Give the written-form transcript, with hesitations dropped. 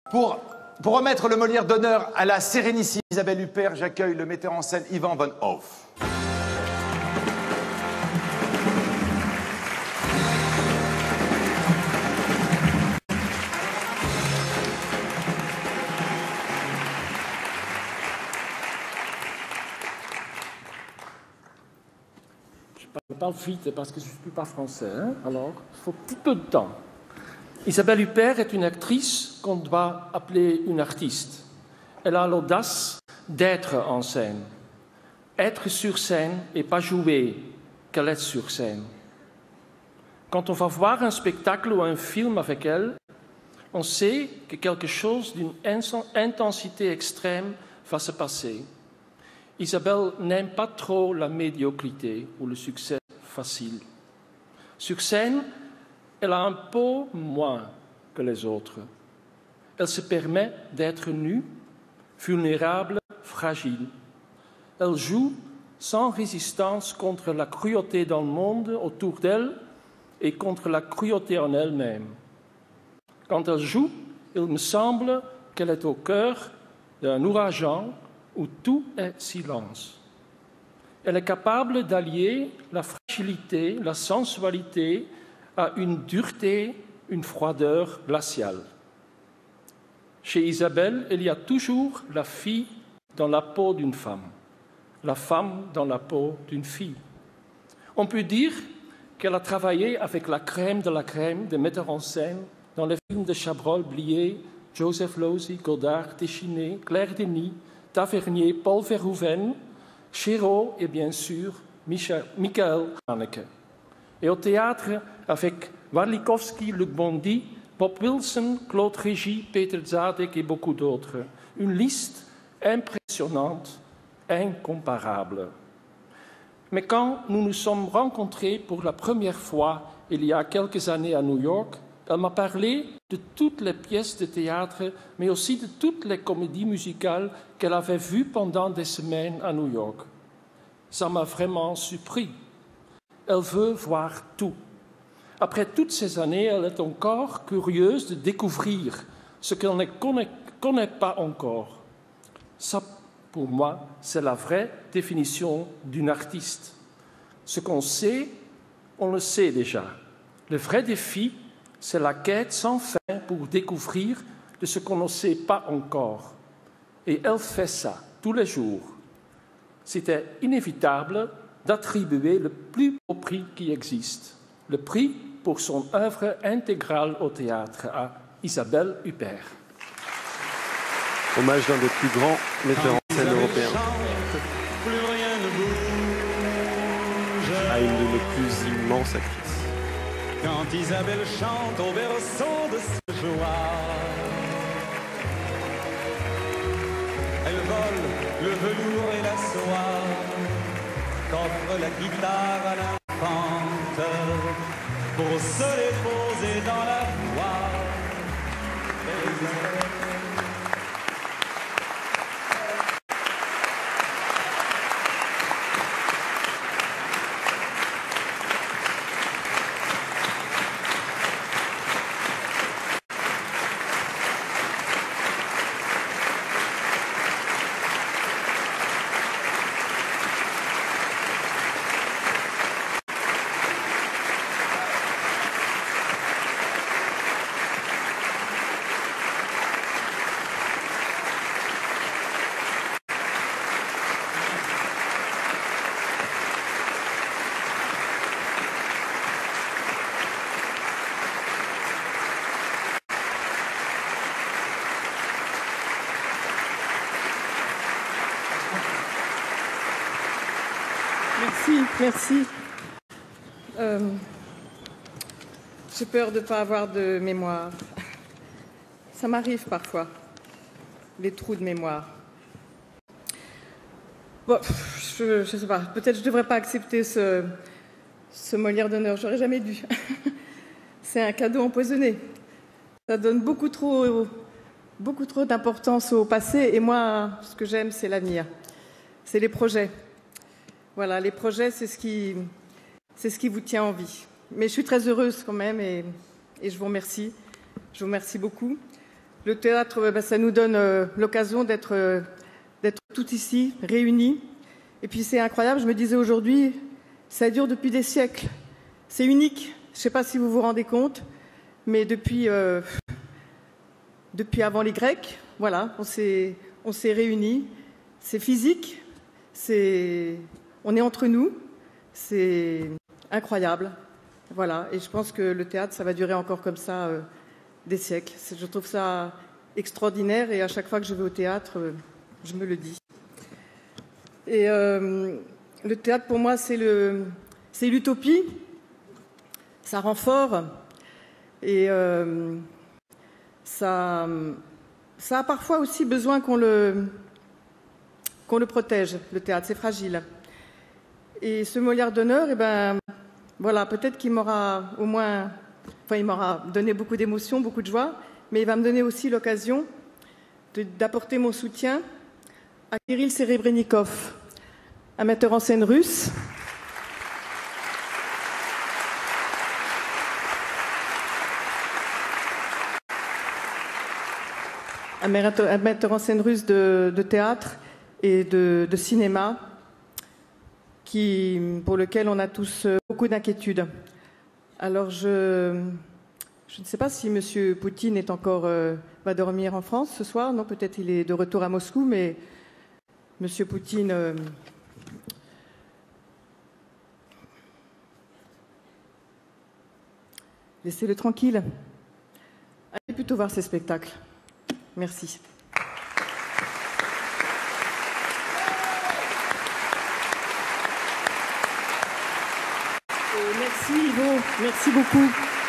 Pour remettre le Molière d'honneur à la sérénissime Isabelle Huppert, j'accueille le metteur en scène Ivan Van Hoof. Je parle vite parce que je ne suis pas français, hein? Alors il faut un petit peu de temps. Isabelle Huppert est une actrice qu'on doit appeler une artiste. Elle a l'audace d'être en scène. Être sur scène et pas jouer qu'elle est sur scène. Quand on va voir un spectacle ou un film avec elle, on sait que quelque chose d'une intensité extrême va se passer. Isabelle n'aime pas trop la médiocrité ou le succès facile. Sur scène, elle a un peu moins que les autres. Elle se permet d'être nue, vulnérable, fragile. Elle joue sans résistance contre la cruauté dans le monde autour d'elle et contre la cruauté en elle-même. Quand elle joue, il me semble qu'elle est au cœur d'un ouragan où tout est silence. Elle est capable d'allier la fragilité, la sensualité à une dureté, une froideur glaciale. Chez Isabelle, il y a toujours la fille dans la peau d'une femme, la femme dans la peau d'une fille. On peut dire qu'elle a travaillé avec la crème de la crème des metteurs en scène dans les films de Chabrol, Blier, Joseph Losey, Godard, Téchiné, Claire Denis, Tavernier, Paul Verhoeven, Chéreau et bien sûr Michael Haneke. Et au théâtre avec Warlikowski, Luc Bondy, Bob Wilson, Claude Régis, Peter Zadek et beaucoup d'autres. Une liste impressionnante, incomparable. Mais quand nous nous sommes rencontrés pour la première fois il y a quelques années à New York, elle m'a parlé de toutes les pièces de théâtre, mais aussi de toutes les comédies musicales qu'elle avait vues pendant des semaines à New York. Ça m'a vraiment surpris. Elle veut voir tout. Après toutes ces années, elle est encore curieuse de découvrir ce qu'elle ne connaît pas encore. Ça, pour moi, c'est la vraie définition d'une artiste. Ce qu'on sait, on le sait déjà. Le vrai défi, c'est la quête sans fin pour découvrir de ce qu'on ne sait pas encore. Et elle fait ça tous les jours. C'était inévitable d'attribuer le plus beau prix qui existe, le prix pour son œuvre intégrale au théâtre à Isabelle Huppert. Hommage d'un des plus grands metteurs en scène européens. À une de nos plus immenses actrices. Quand Isabelle chante au berceau de sa joie, elle vole le velours et la soie, t'offre la guitare à l'infante pour se déposer dans la voix. Merci. J'ai peur de ne pas avoir de mémoire. Ça m'arrive parfois, les trous de mémoire. Bon, je ne sais pas, peut-être je ne devrais pas accepter ce Molière d'honneur, j'aurais jamais dû. C'est un cadeau empoisonné. Ça donne beaucoup trop d'importance au passé, et moi, ce que j'aime, c'est l'avenir. C'est les projets. Voilà, les projets, c'est ce qui vous tient en vie. Mais je suis très heureuse quand même et je vous remercie. Je vous remercie beaucoup. Le théâtre, ça nous donne l'occasion d'être tous ici, réunis. Et puis c'est incroyable, je me disais aujourd'hui, ça dure depuis des siècles. C'est unique, je ne sais pas si vous vous rendez compte, mais depuis avant les Grecs, voilà, on s'est réunis. C'est physique, on est entre nous, c'est incroyable. Voilà, et je pense que le théâtre, ça va durer encore comme ça des siècles. Je trouve ça extraordinaire et à chaque fois que je vais au théâtre, je me le dis. Et le théâtre, pour moi, c'est l'utopie. Ça rend fort et ça a parfois aussi besoin qu'on le protège. Le théâtre, c'est fragile. Et ce Molière d'honneur, voilà, peut-être qu'il m'aura il m'aura donné beaucoup d'émotions, beaucoup de joie, mais il va me donner aussi l'occasion d'apporter mon soutien à Kirill Serebrennikov, un metteur en scène russe. Un metteur en scène russe de théâtre et de cinéma, pour lequel on a tous beaucoup d'inquiétudes. Alors je ne sais pas si M. Poutine va dormir en France ce soir. Non, peut-être il est de retour à Moscou, mais M. Poutine... laissez-le tranquille. Allez plutôt voir ces spectacles. Merci. Merci Ivo, merci beaucoup.